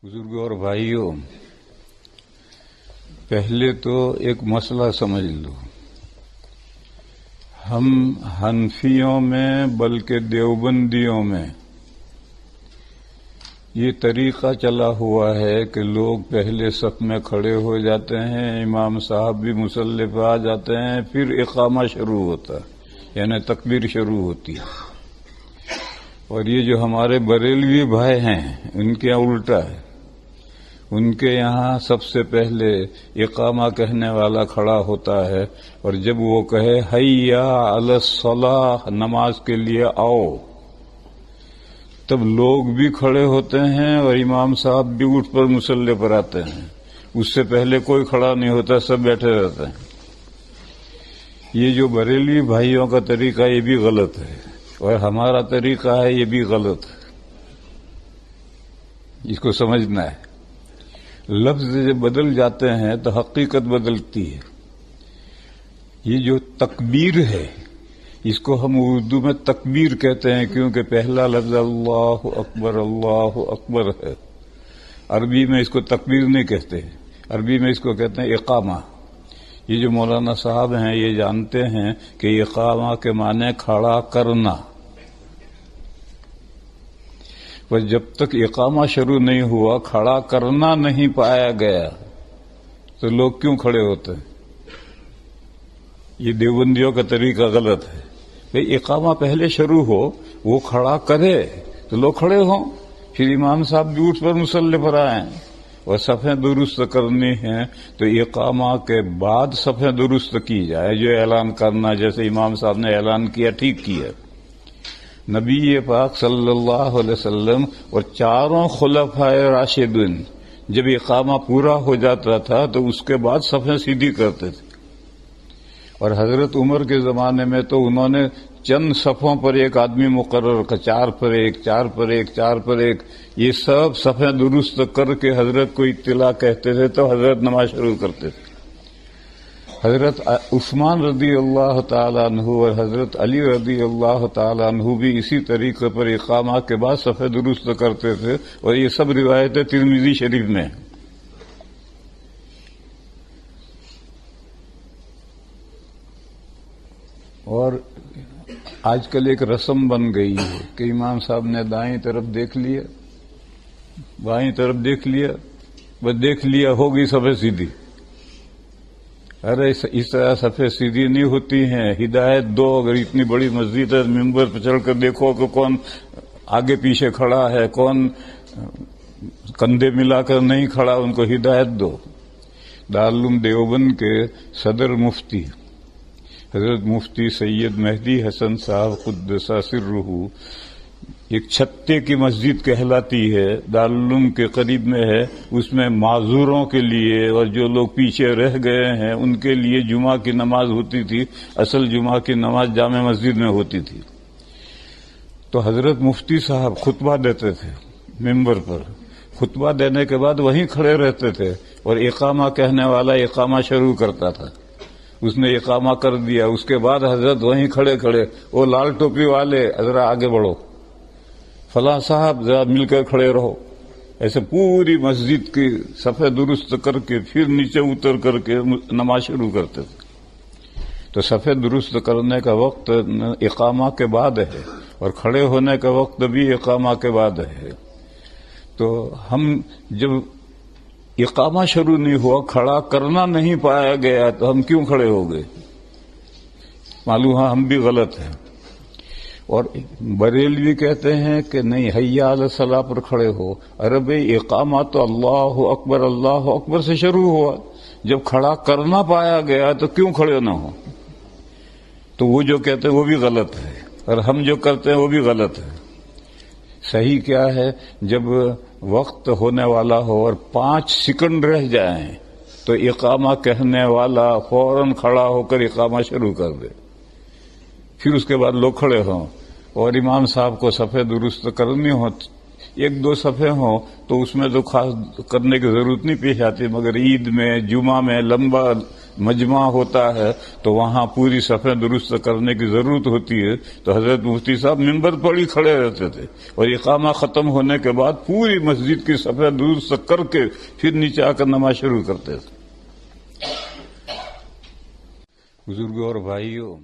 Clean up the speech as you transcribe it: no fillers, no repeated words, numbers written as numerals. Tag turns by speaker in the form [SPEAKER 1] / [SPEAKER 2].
[SPEAKER 1] بزرگوں اور بھائیوں، پہلے تو ایک مسئلہ سمجھ لو، ہم حنفیوں میں بلکہ دیوبندیوں میں یہ طریقہ چلا ہوا ہے کہ لوگ پہلے صف میں کھڑے ہو جاتے ہیں، امام صاحب بھی مصلی پہ آ جاتے ہیں، پھر اقامہ شروع ہوتا ہے، یعنی تکبیر شروع ہوتی ہے۔ اور یہ جو ہمارے بریلوی بھائی ہیں ان کے یہاں الٹا ہے، ان کے یہاں سب سے پہلے اقامہ کہنے والا کھڑا ہوتا ہے، اور جب وہ کہے حیا علی الصلاۃ، نماز کے لیے آؤ، تب لوگ بھی کھڑے ہوتے ہیں اور امام صاحب بھی اٹھ پر مصلی پر آتے ہیں۔ اس سے پہلے کوئی کھڑا نہیں ہوتا، سب بیٹھے رہتے ہیں۔ یہ جو بریلوی بھائیوں کا طریقہ یہ بھی غلط ہے، اور ہمارا طریقہ ہے یہ بھی غلط ہے، اس کو سمجھنا ہے۔ لفظ جب بدل جاتے ہیں تو حقیقت بدلتی ہے۔ یہ جو تکبیر ہے اس کو ہم اردو میں تکبیر کہتے ہیں، کیونکہ پہلا لفظ اللہ اکبر ہے۔ عربی میں اس کو تکبیر نہیں کہتے، عربی میں اس کو کہتے ہیں اقامہ۔ یہ جو مولانا صاحب ہیں یہ جانتے ہیں کہ اقامہ کے معنی کھڑا کرنا، پر جب تک اقامہ شروع نہیں ہوا، کھڑا کرنا نہیں پایا گیا تو لوگ کیوں کھڑے ہوتے ہیں؟ یہ دیوبندیوں کا طریقہ غلط ہے۔ بھئی اقامہ پہلے شروع ہو، وہ کھڑا کرے تو لوگ کھڑے ہوں، پھر امام صاحب بھی اٹھ پر مصلی پر آئیں، اور صفیں درست کرنی ہیں تو اقامہ کے بعد صفیں درست کی جائے۔ جو اعلان کرنا، جیسے امام صاحب نے اعلان کیا، ٹھیک کیا۔ نبی پاک صلی اللہ علیہ وسلم اور چاروں خلفائے راشدین جب اقامہ پورا ہو جاتا تھا تو اس کے بعد صفیں سیدھی کرتے تھے، اور حضرت عمر کے زمانے میں تو انہوں نے چند صفوں پر ایک آدمی مقرر کر، چار پر ایک، یہ سب صفیں درست کر کے حضرت کو اطلاع کہتے تھے تو حضرت نماز شروع کرتے تھے۔ حضرت عثمان رضی اللہ تعالیٰ عنہ اور حضرت علی رضی اللہ تعالیٰ عنہ بھی اسی طریقے پر اقامہ کے بعد صفیں درست کرتے تھے، اور یہ سب روایتیں ترمذی شریف میں ہیں۔ اور آج کل ایک رسم بن گئی ہے کہ امام صاحب نے دائیں طرف دیکھ لیا، بائیں طرف دیکھ لیا، بس دیکھ لیا، ہوگی صفیں سیدھی۔ ارے اس طرح صفیں سیدھی نہیں ہوتی ہیں، ہدایت دو۔ اگر اتنی بڑی مسجد ہے، ممبر پہ چڑھ کر دیکھو کہ کون آگے پیچھے کھڑا ہے، کون کندھے ملا کر نہیں کھڑا، ان کو ہدایت دو۔ دارالعلوم دیوبند کے صدر مفتی حضرت مفتی سید مہدی حسن صاحب قدس سرہ، ایک چھتے کی مسجد کہلاتی ہے، دارالعلوم کے قریب میں ہے، اس میں معذوروں کے لیے اور جو لوگ پیچھے رہ گئے ہیں ان کے لیے جمعہ کی نماز ہوتی تھی۔ اصل جمعہ کی نماز جامع مسجد میں ہوتی تھی۔ تو حضرت مفتی صاحب خطبہ دیتے تھے ممبر پر، خطبہ دینے کے بعد وہیں کھڑے رہتے تھے، اور اقامہ کہنے والا اقامہ شروع کرتا تھا۔ اس نے اقامہ کر دیا، اس کے بعد حضرت وہیں کھڑے، وہ لال ٹوپی والے ذرا آگے بڑھو، فلاں صاحب ذرا مل کر کھڑے رہو۔ ایسے پوری مسجد کی صفیں درست کر کے پھر نیچے اتر کر کے نماز شروع کرتے تھے۔ تو صفیں درست کرنے کا وقت اقامہ کے بعد ہے، اور کھڑے ہونے کا وقت بھی اقامہ کے بعد ہے۔ تو ہم جب اقامہ شروع نہیں ہوا، کھڑا کرنا نہیں پایا گیا، تو ہم کیوں کھڑے ہو گئے؟ معلوم ہے ہم بھی غلط ہیں۔ اور بریلوی کہتے ہیں کہ نہیں، حیا علی الصلاۃ پر کھڑے ہو۔ ارے بھئی اقامہ تو اللہ اکبر سے شروع ہوا، جب کھڑا کرنا پایا گیا تو کیوں کھڑے نہ ہو؟ تو وہ جو کہتے ہیں وہ بھی غلط ہے، اور ہم جو کرتے ہیں وہ بھی غلط ہے۔ صحیح کیا ہے؟ جب وقت ہونے والا ہو اور 5 سیکنڈ رہ جائیں تو اقامہ کہنے والا فوراً کھڑا ہو کر اقامہ شروع کر دے، پھر اس کے بعد لوگ کھڑے ہوں، اور امام صاحب کو صفیں درست کرنی ہو، 1-2 صفیں ہوں تو اس میں تو خاص کرنے کی ضرورت نہیں پیش آتی، مگر عید میں، جمعہ میں لمبا مجمع ہوتا ہے تو وہاں پوری صفیں درست کرنے کی ضرورت ہوتی ہے، تو حضرت مفتی صاحب منبر پر ہی کھڑے رہتے تھے اور اقامہ ختم ہونے کے بعد پوری مسجد کی صفیں درست کر کے پھر نیچے آ کر نماز شروع کرتے تھے۔ بزرگوں اور بھائیوں،